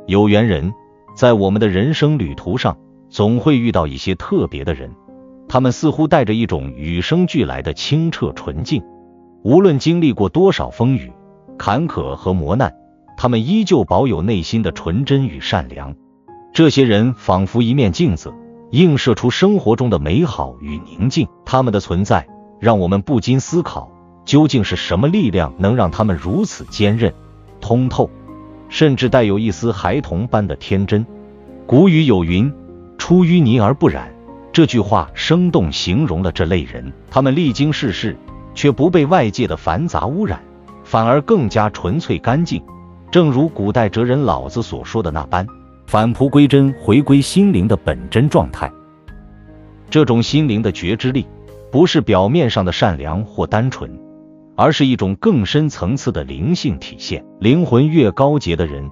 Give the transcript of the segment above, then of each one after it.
有缘人，在我们的人生旅途上，总会遇到一些特别的人，他们似乎带着一种与生俱来的清澈纯净，无论经历过多少风雨、坎坷和磨难，他们依旧保有内心的纯真与善良。这些人仿佛一面镜子，映射出生活中的美好与宁静。他们的存在让我们不禁思考，究竟是什么力量能让他们如此坚韧、通透，甚至带有一丝孩童般的天真。古语有云，出淤泥而不染，这句话生动形容了这类人，他们历经世事，却不被外界的繁杂污染，反而更加纯粹干净。正如古代哲人老子所说的那般，返璞归真，回归心灵的本真状态。这种心灵的觉知力，不是表面上的善良或单纯，而是一种更深层次的灵性体现。灵魂越高洁的人，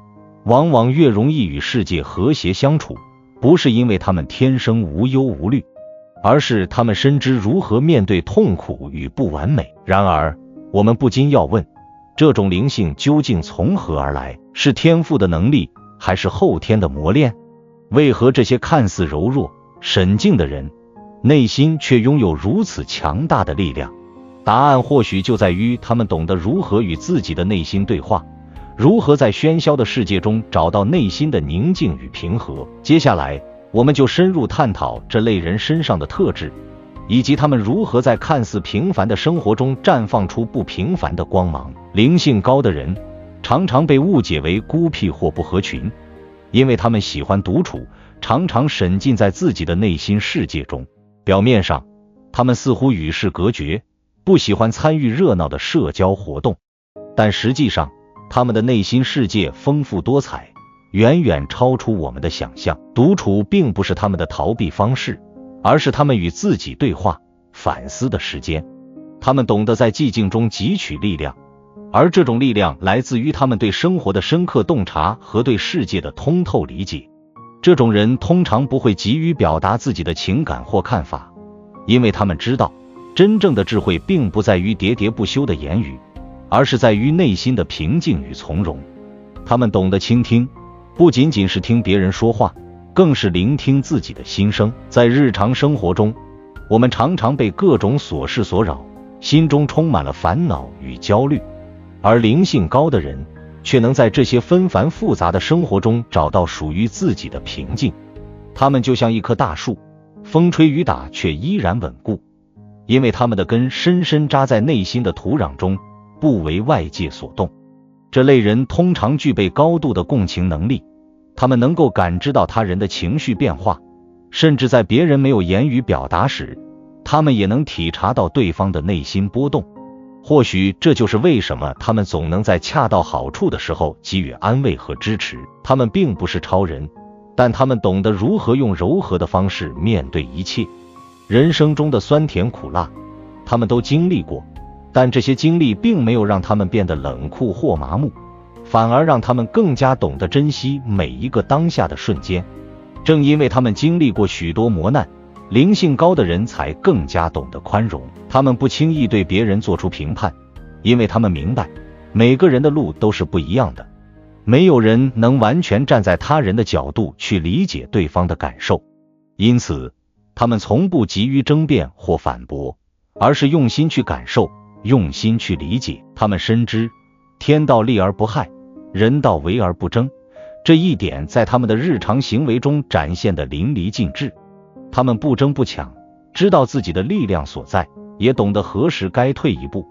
往往越容易与世界和谐相处，不是因为他们天生无忧无虑，而是他们深知如何面对痛苦与不完美。然而，我们不禁要问，这种灵性究竟从何而来？是天赋的能力，还是后天的磨练？为何这些看似柔弱、沈静的人，内心却拥有如此强大的力量？答案或许就在于他们懂得如何与自己的内心对话，如何在喧嚣的世界中找到内心的宁静与平和。接下来，我们就深入探讨这类人身上的特质，以及他们如何在看似平凡的生活中绽放出不平凡的光芒。灵性高的人常常被误解为孤僻或不合群，因为他们喜欢独处，常常沉浸在自己的内心世界中。表面上，他们似乎与世隔绝，不喜欢参与热闹的社交活动，但实际上，他们的内心世界丰富多彩，远远超出我们的想象。独处并不是他们的逃避方式，而是他们与自己对话、反思的时间。他们懂得在寂静中汲取力量，而这种力量来自于他们对生活的深刻洞察和对世界的通透理解。这种人通常不会急于表达自己的情感或看法，因为他们知道，真正的智慧并不在于喋喋不休的言语，而是在于内心的平静与从容。他们懂得倾听，不仅仅是听别人说话，更是聆听自己的心声。在日常生活中，我们常常被各种琐事所扰，心中充满了烦恼与焦虑，而灵性高的人却能在这些纷繁复杂的生活中找到属于自己的平静。他们就像一棵大树，风吹雨打却依然稳固，因为他们的根深深扎在内心的土壤中，不为外界所动。这类人通常具备高度的共情能力，他们能够感知到他人的情绪变化，甚至在别人没有言语表达时，他们也能体察到对方的内心波动。或许这就是为什么他们总能在恰到好处的时候给予安慰和支持。他们并不是超人，但他们懂得如何用柔和的方式面对一切。人生中的酸甜苦辣，他们都经历过，但这些经历并没有让他们变得冷酷或麻木，反而让他们更加懂得珍惜每一个当下的瞬间。正因为他们经历过许多磨难，灵性高的人才更加懂得宽容。他们不轻易对别人做出评判，因为他们明白，每个人的路都是不一样的，没有人能完全站在他人的角度去理解对方的感受。因此，他们从不急于争辩或反驳，而是用心去感受，用心去理解。他们深知天道利而不害，人道为而不争，这一点在他们的日常行为中展现得淋漓尽致。他们不争不抢，知道自己的力量所在，也懂得何时该退一步，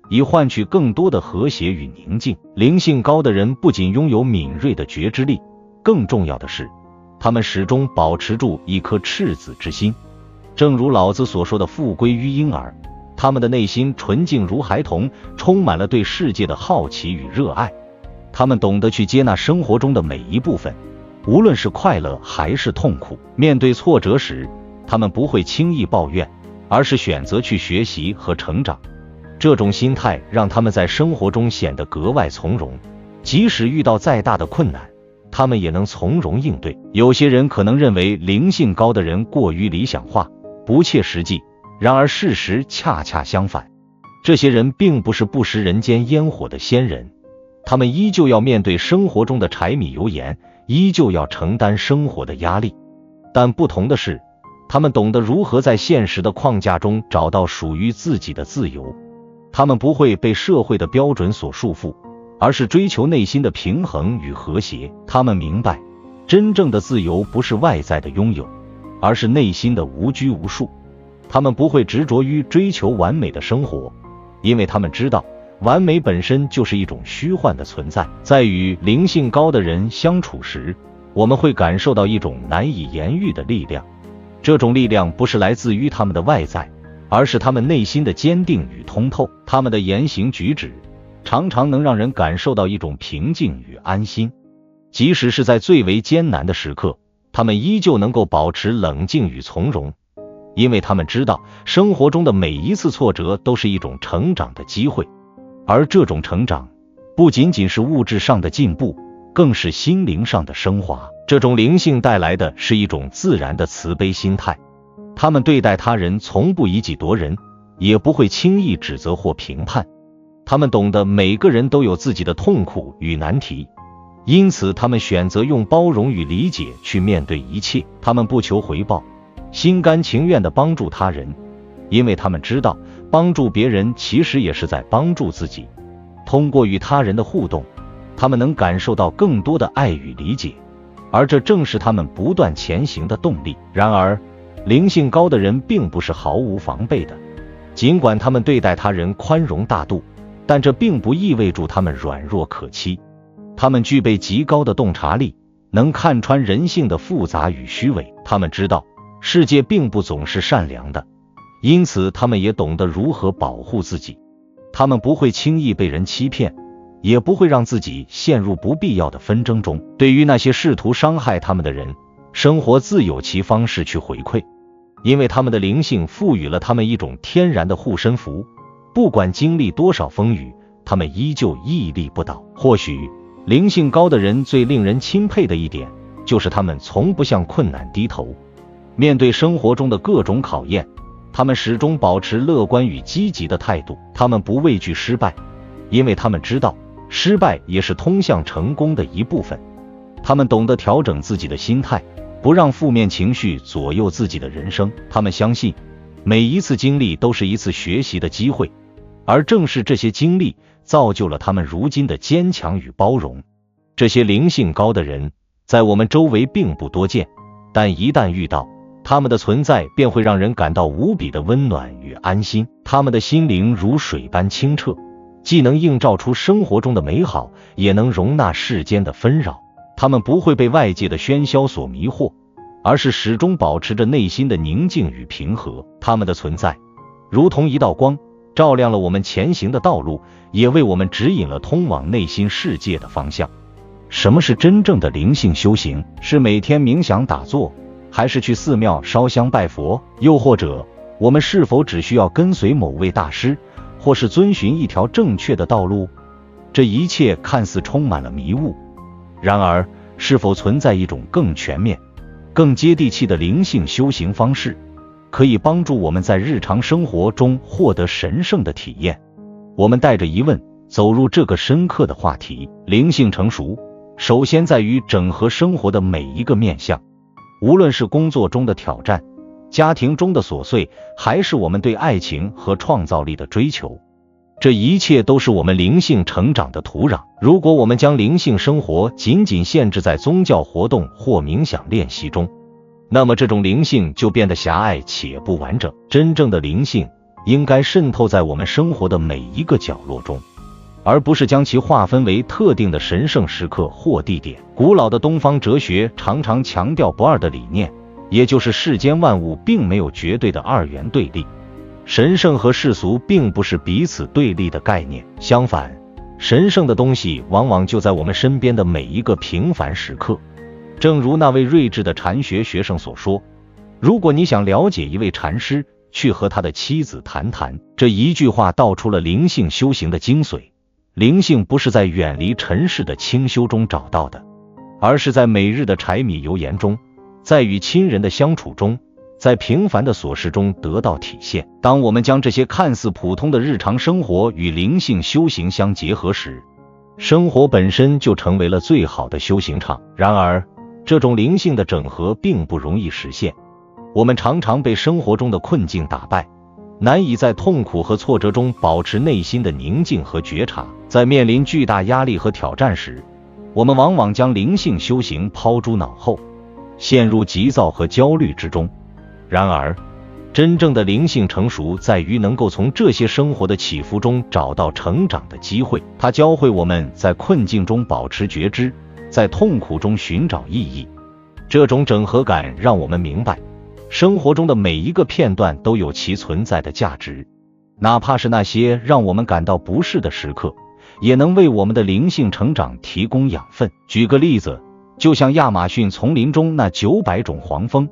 以换取更多的和谐与宁静。灵性高的人不仅拥有敏锐的觉知力，更重要的是，他们始终保持住一颗赤子之心。正如老子所说的复归于婴儿，他们的内心纯净如孩童，充满了对世界的好奇与热爱。他们懂得去接纳生活中的每一部分，无论是快乐还是痛苦。面对挫折时，他们不会轻易抱怨，而是选择去学习和成长。这种心态让他们在生活中显得格外从容，即使遇到再大的困难，他们也能从容应对。有些人可能认为灵性高的人过于理想化，不切实际，然而事实恰恰相反。这些人并不是不食人间烟火的仙人，他们依旧要面对生活中的柴米油盐，依旧要承担生活的压力。但不同的是，他们懂得如何在现实的框架中找到属于自己的自由。他们不会被社会的标准所束缚，而是追求内心的平衡与和谐。他们明白，真正的自由不是外在的拥有，而是内心的无拘无束。他们不会执着于追求完美的生活，因为他们知道，完美本身就是一种虚幻的存在。在与灵性高的人相处时，我们会感受到一种难以言喻的力量。这种力量不是来自于他们的外在，而是他们内心的坚定与通透。他们的言行举止常常能让人感受到一种平静与安心，即使是在最为艰难的时刻，他们依旧能够保持冷静与从容，因为他们知道生活中的每一次挫折都是一种成长的机会，而这种成长不仅仅是物质上的进步，更是心灵上的升华。这种灵性带来的是一种自然的慈悲心态，他们对待他人从不以己夺人，也不会轻易指责或评判。他们懂得每个人都有自己的痛苦与难题，因此他们选择用包容与理解去面对一切。他们不求回报，心甘情愿地帮助他人，因为他们知道帮助别人其实也是在帮助自己。通过与他人的互动，他们能感受到更多的爱与理解，而这正是他们不断前行的动力。然而，灵性高的人并不是毫无防备的，尽管他们对待他人宽容大度，但这并不意味着他们软弱可欺。他们具备极高的洞察力，能看穿人性的复杂与虚伪。他们知道世界并不总是善良的，因此他们也懂得如何保护自己。他们不会轻易被人欺骗，也不会让自己陷入不必要的纷争中。对于那些试图伤害他们的人，生活自有其方式去回馈，因为他们的灵性赋予了他们一种天然的护身符，不管经历多少风雨，他们依旧屹立不倒。或许灵性高的人最令人钦佩的一点，就是他们从不向困难低头。面对生活中的各种考验，他们始终保持乐观与积极的态度。他们不畏惧失败，因为他们知道失败也是通向成功的一部分。他们懂得调整自己的心态，不让负面情绪左右自己的人生。他们相信每一次经历都是一次学习的机会，而正是这些经历造就了他们如今的坚强与包容。这些灵性高的人在我们周围并不多见，但一旦遇到，他们的存在便会让人感到无比的温暖与安心。他们的心灵如水般清澈，既能映照出生活中的美好，也能容纳世间的纷扰。他们不会被外界的喧嚣所迷惑，而是始终保持着内心的宁静与平和。他们的存在如同一道光，照亮了我们前行的道路，也为我们指引了通往内心世界的方向。什么是真正的灵性修行？是每天冥想打坐，还是去寺庙烧香拜佛？又或者我们是否只需要跟随某位大师，或是遵循一条正确的道路？这一切看似充满了迷雾，然而是否存在一种更全面、更接地气的灵性修行方式，可以帮助我们在日常生活中获得神圣的体验？我们带着疑问走入这个深刻的话题。灵性成熟首先在于整合生活的每一个面向，无论是工作中的挑战、家庭中的琐碎，还是我们对爱情和创造力的追求，这一切都是我们灵性成长的土壤。如果我们将灵性生活仅仅限制在宗教活动或冥想练习中，那么这种灵性就变得狭隘且不完整。真正的灵性应该渗透在我们生活的每一个角落中，而不是将其划分为特定的神圣时刻或地点。古老的东方哲学常常强调不二的理念，也就是世间万物并没有绝对的二元对立，神圣和世俗并不是彼此对立的概念，相反，神圣的东西往往就在我们身边的每一个平凡时刻。正如那位睿智的禅学学生所说，如果你想了解一位禅师，去和他的妻子谈谈。这一句话道出了灵性修行的精髓。灵性不是在远离尘世的清修中找到的，而是在每日的柴米油盐中，在与亲人的相处中，在平凡的琐事中得到体现。当我们将这些看似普通的日常生活与灵性修行相结合时，生活本身就成为了最好的修行场。然而，这种灵性的整合并不容易实现。我们常常被生活中的困境打败，难以在痛苦和挫折中保持内心的宁静和觉察。在面临巨大压力和挑战时，我们往往将灵性修行抛诸脑后，陷入急躁和焦虑之中。然而，真正的灵性成熟在于能够从这些生活的起伏中找到成长的机会。它教会我们在困境中保持觉知，在痛苦中寻找意义。这种整合感让我们明白，生活中的每一个片段都有其存在的价值，哪怕是那些让我们感到不适的时刻，也能为我们的灵性成长提供养分。举个例子，就像亚马逊丛林中那900种黄蜂，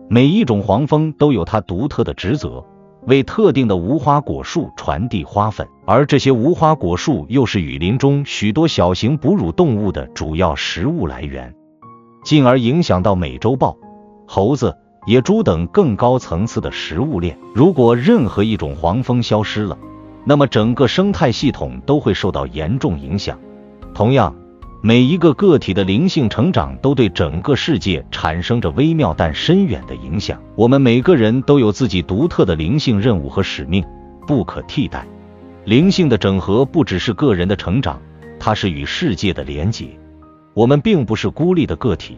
每一种黄蜂都有它独特的职责，为特定的无花果树传递花粉，而这些无花果树又是雨林中许多小型哺乳动物的主要食物来源，进而影响到美洲豹、猴子、野猪等更高层次的食物链。如果任何一种黄蜂消失了，那么整个生态系统都会受到严重影响。同样，每一个个体的灵性成长都对整个世界产生着微妙但深远的影响。我们每个人都有自己独特的灵性任务和使命，不可替代。灵性的整合不只是个人的成长，它是与世界的连结。我们并不是孤立的个体，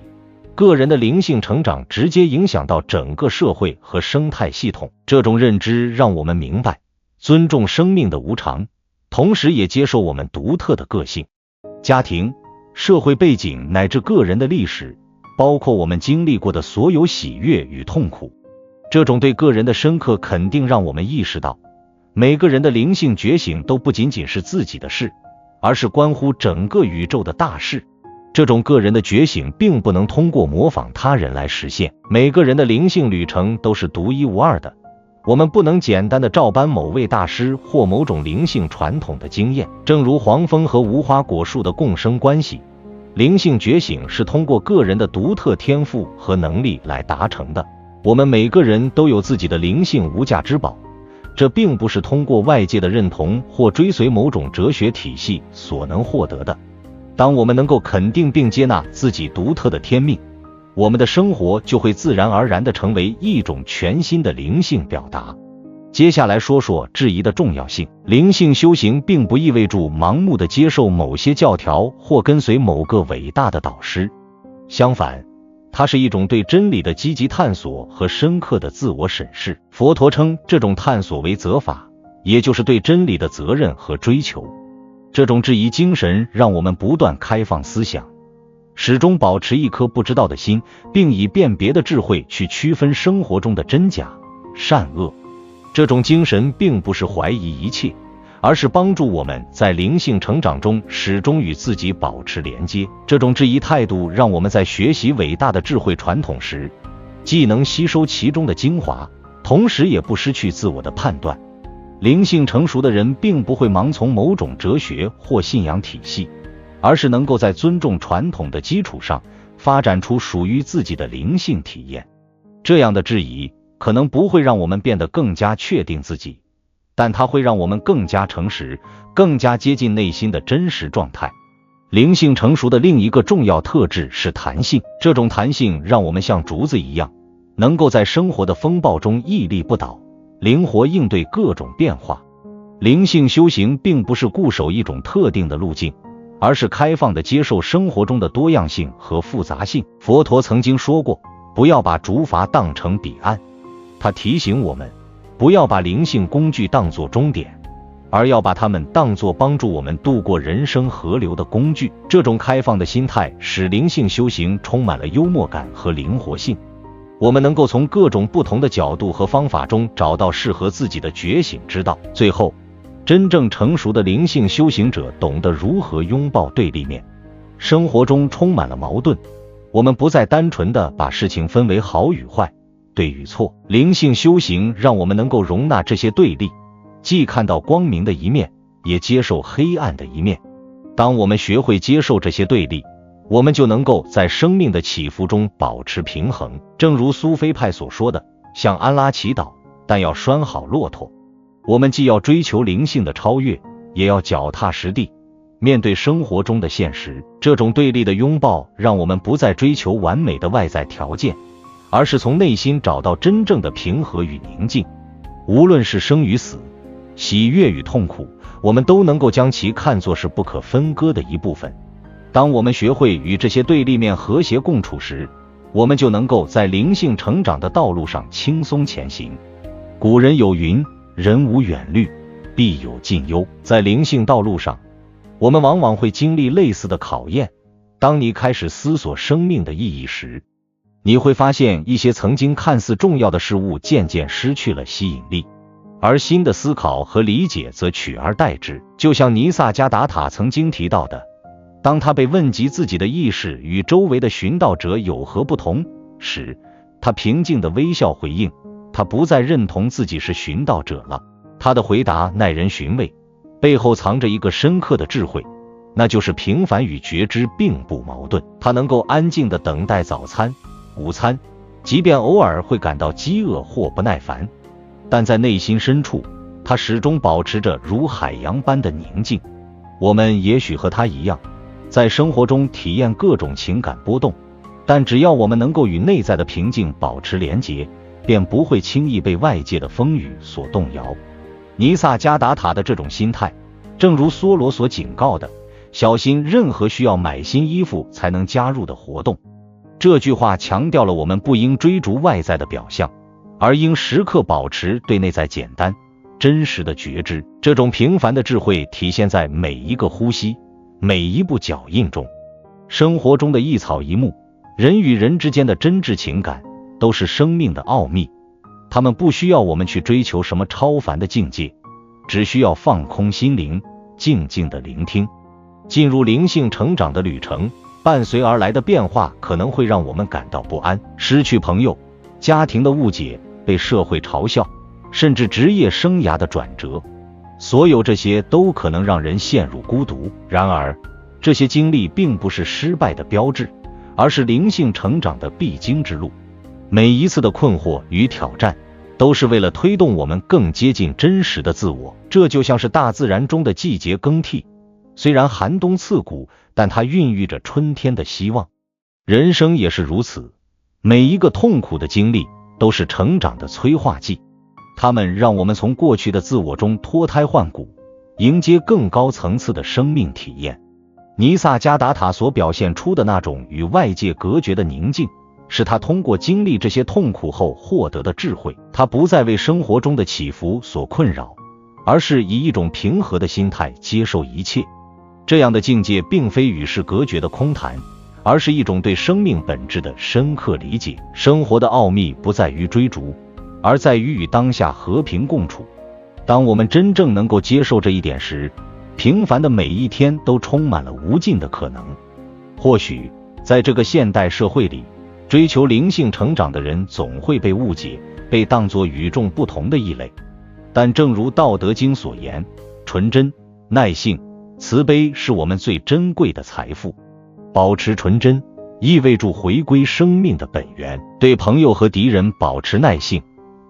个人的灵性成长直接影响到整个社会和生态系统。这种认知让我们明白，尊重生命的无常，同时也接受我们独特的个性。家庭、社会背景乃至个人的历史，包括我们经历过的所有喜悦与痛苦，这种对个人的深刻肯定让我们意识到，每个人的灵性觉醒都不仅仅是自己的事，而是关乎整个宇宙的大事。这种个人的觉醒并不能通过模仿他人来实现，每个人的灵性旅程都是独一无二的，我们不能简单的照搬某位大师或某种灵性传统的经验。正如黄蜂和无花果树的共生关系，灵性觉醒是通过个人的独特天赋和能力来达成的。我们每个人都有自己的灵性无价之宝，这并不是通过外界的认同或追随某种哲学体系所能获得的。当我们能够肯定并接纳自己独特的天命，我们的生活就会自然而然地成为一种全新的灵性表达。接下来说说质疑的重要性。灵性修行并不意味着盲目地接受某些教条或跟随某个伟大的导师，相反，它是一种对真理的积极探索和深刻的自我审视。佛陀称这种探索为责法，也就是对真理的责任和追求。这种质疑精神让我们不断开放思想，始终保持一颗不知道的心，并以辨别的智慧去区分生活中的真假、善恶。这种精神并不是怀疑一切，而是帮助我们在灵性成长中始终与自己保持连接。这种质疑态度让我们在学习伟大的智慧传统时，既能吸收其中的精华，同时也不失去自我的判断。灵性成熟的人并不会盲从某种哲学或信仰体系，而是能够在尊重传统的基础上发展出属于自己的灵性体验。这样的质疑可能不会让我们变得更加确定自己，但它会让我们更加诚实，更加接近内心的真实状态。灵性成熟的另一个重要特质是弹性，这种弹性让我们像竹子一样，能够在生活的风暴中屹立不倒，灵活应对各种变化。灵性修行并不是固守一种特定的路径，而是开放地接受生活中的多样性和复杂性。佛陀曾经说过，不要把竹筏当成彼岸。他提醒我们，不要把灵性工具当作终点，而要把它们当作帮助我们度过人生河流的工具。这种开放的心态使灵性修行充满了幽默感和灵活性。我们能够从各种不同的角度和方法中找到适合自己的觉醒之道。最后，真正成熟的灵性修行者懂得如何拥抱对立面。生活中充满了矛盾，我们不再单纯地把事情分为好与坏、对与错。灵性修行让我们能够容纳这些对立，既看到光明的一面，也接受黑暗的一面。当我们学会接受这些对立，我们就能够在生命的起伏中保持平衡。正如苏菲派所说的，向安拉祈祷，但要拴好骆驼。我们既要追求灵性的超越，也要脚踏实地，面对生活中的现实，这种对立的拥抱让我们不再追求完美的外在条件，而是从内心找到真正的平和与宁静。无论是生与死，喜悦与痛苦，我们都能够将其看作是不可分割的一部分。当我们学会与这些对立面和谐共处时，我们就能够在灵性成长的道路上轻松前行。古人有云，人无远虑，必有近忧。在灵性道路上，我们往往会经历类似的考验。当你开始思索生命的意义时，你会发现一些曾经看似重要的事物渐渐失去了吸引力，而新的思考和理解则取而代之。就像尼萨加达塔曾经提到的，当他被问及自己的意识与周围的寻道者有何不同时，他平静地微笑回应，他不再认同自己是寻道者了。他的回答耐人寻味，背后藏着一个深刻的智慧，那就是平凡与觉知并不矛盾。他能够安静地等待早餐、午餐，即便偶尔会感到饥饿或不耐烦，但在内心深处，他始终保持着如海洋般的宁静。我们也许和他一样，在生活中体验各种情感波动，但只要我们能够与内在的平静保持连结，便不会轻易被外界的风雨所动摇。尼萨加达塔的这种心态，正如梭罗所警告的，小心任何需要买新衣服才能加入的活动。这句话强调了我们不应追逐外在的表象，而应时刻保持对内在简单、真实的觉知。这种平凡的智慧体现在每一个呼吸、每一步脚印中。生活中的一草一木，人与人之间的真挚情感，都是生命的奥秘。他们不需要我们去追求什么超凡的境界，只需要放空心灵，静静地聆听。进入灵性成长的旅程，伴随而来的变化可能会让我们感到不安，失去朋友、家庭的误解，被社会嘲笑，甚至职业生涯的转折。所有这些都可能让人陷入孤独。然而，这些经历并不是失败的标志，而是灵性成长的必经之路。每一次的困惑与挑战，都是为了推动我们更接近真实的自我。这就像是大自然中的季节更替，虽然寒冬刺骨，但它孕育着春天的希望。人生也是如此，每一个痛苦的经历都是成长的催化剂，它们让我们从过去的自我中脱胎换骨，迎接更高层次的生命体验。尼萨加达塔所表现出的那种与外界隔绝的宁静，是他通过经历这些痛苦后获得的智慧。他不再为生活中的起伏所困扰，而是以一种平和的心态接受一切。这样的境界并非与世隔绝的空谈，而是一种对生命本质的深刻理解。生活的奥秘不在于追逐，而在于与当下和平共处。当我们真正能够接受这一点时，平凡的每一天都充满了无尽的可能。或许在这个现代社会里，追求灵性成长的人总会被误解，被当作与众不同的异类。但正如《道德经》所言，纯真、耐性、慈悲是我们最珍贵的财富。保持纯真，意味着回归生命的本源；对朋友和敌人保持耐性，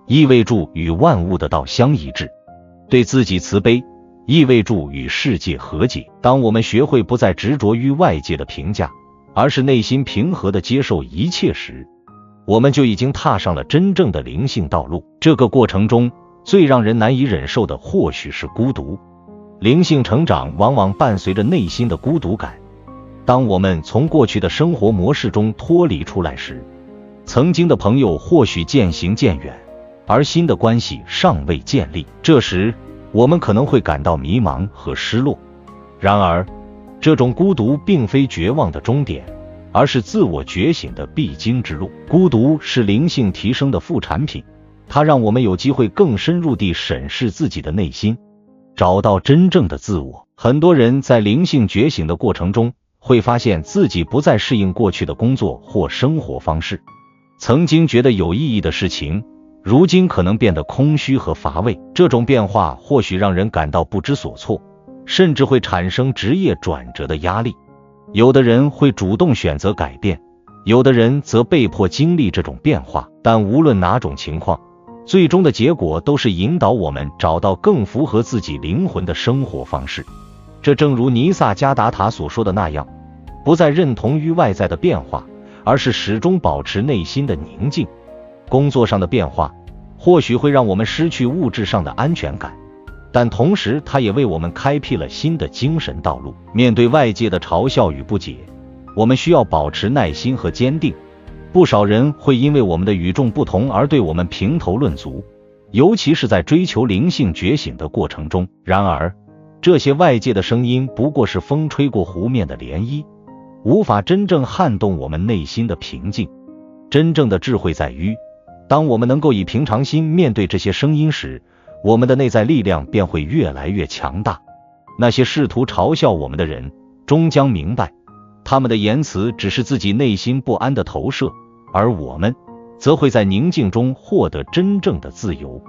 意味着与万物的道相一致；对自己慈悲，意味着与世界和解。当我们学会不再执着于外界的评价，而是内心平和地接受一切时，我们就已经踏上了真正的灵性道路。这个过程中，最让人难以忍受的或许是孤独。灵性成长往往伴随着内心的孤独感。当我们从过去的生活模式中脱离出来时，曾经的朋友或许渐行渐远，而新的关系尚未建立。这时，我们可能会感到迷茫和失落。然而，这种孤独并非绝望的终点，而是自我觉醒的必经之路。孤独是灵性提升的副产品，它让我们有机会更深入地审视自己的内心，找到真正的自我。很多人在灵性觉醒的过程中，会发现自己不再适应过去的工作或生活方式。曾经觉得有意义的事情，如今可能变得空虚和乏味。这种变化或许让人感到不知所措，甚至会产生职业转折的压力。有的人会主动选择改变，有的人则被迫经历这种变化。但无论哪种情况，最终的结果都是引导我们找到更符合自己灵魂的生活方式。这正如尼萨加达塔所说的那样，不再认同于外在的变化，而是始终保持内心的宁静。工作上的变化或许会让我们失去物质上的安全感，但同时它也为我们开辟了新的精神道路。面对外界的嘲笑与不解，我们需要保持耐心和坚定。不少人会因为我们的与众不同而对我们评头论足，尤其是在追求灵性觉醒的过程中。然而，这些外界的声音不过是风吹过湖面的涟漪，无法真正撼动我们内心的平静。真正的智慧在于，当我们能够以平常心面对这些声音时，我们的内在力量便会越来越强大。那些试图嘲笑我们的人终将明白，他们的言辞只是自己内心不安的投射，而我们则会在宁静中获得真正的自由。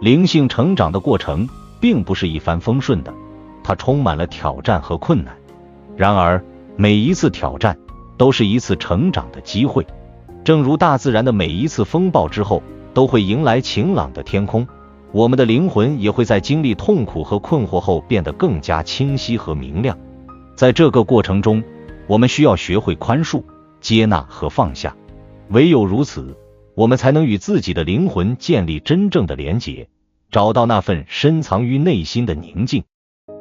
灵性成长的过程并不是一帆风顺的，它充满了挑战和困难。然而，每一次挑战都是一次成长的机会。正如大自然的每一次风暴之后都会迎来晴朗的天空，我们的灵魂也会在经历痛苦和困惑后变得更加清晰和明亮。在这个过程中，我们需要学会宽恕、接纳和放下。唯有如此，我们才能与自己的灵魂建立真正的连结，找到那份深藏于内心的宁静。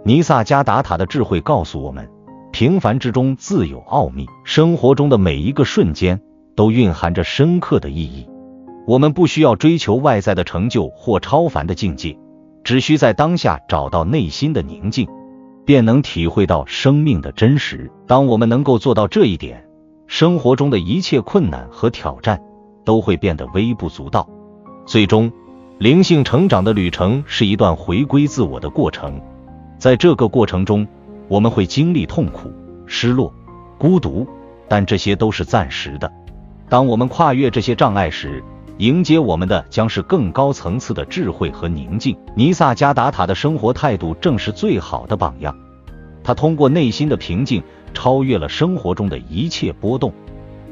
尼萨加达塔的智慧告诉我们，平凡之中自有奥秘，生活中的每一个瞬间都蕴含着深刻的意义。我们不需要追求外在的成就或超凡的境界，只需在当下找到内心的宁静，便能体会到生命的真实。当我们能够做到这一点，生活中的一切困难和挑战都会变得微不足道。最终，灵性成长的旅程是一段回归自我的过程。在这个过程中，我们会经历痛苦、失落、孤独，但这些都是暂时的。当我们跨越这些障碍时，迎接我们的将是更高层次的智慧和宁静。尼萨加达塔的生活态度正是最好的榜样，他通过内心的平静超越了生活中的一切波动。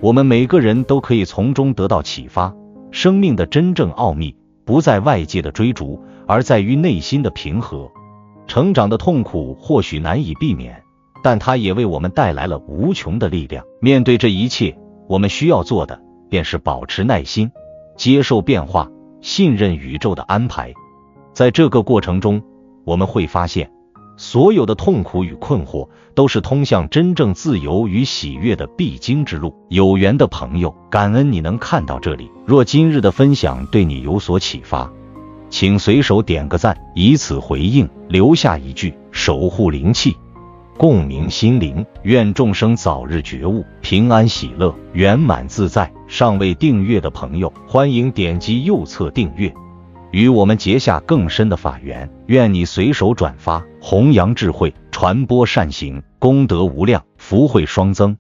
我们每个人都可以从中得到启发，生命的真正奥秘不在外界的追逐，而在于内心的平和。成长的痛苦或许难以避免，但它也为我们带来了无穷的力量。面对这一切，我们需要做的便是保持耐心，接受变化，信任宇宙的安排。在这个过程中，我们会发现，所有的痛苦与困惑都是通向真正自由与喜悦的必经之路。有缘的朋友，感恩你能看到这里。若今日的分享对你有所启发，请随手点个赞，以此回应，留下一句守护灵气，共鸣心灵。愿众生早日觉悟，平安喜乐，圆满自在。尚未订阅的朋友，欢迎点击右侧订阅，与我们结下更深的法缘。愿你随手转发，弘扬智慧，传播善行，功德无量，福慧双增。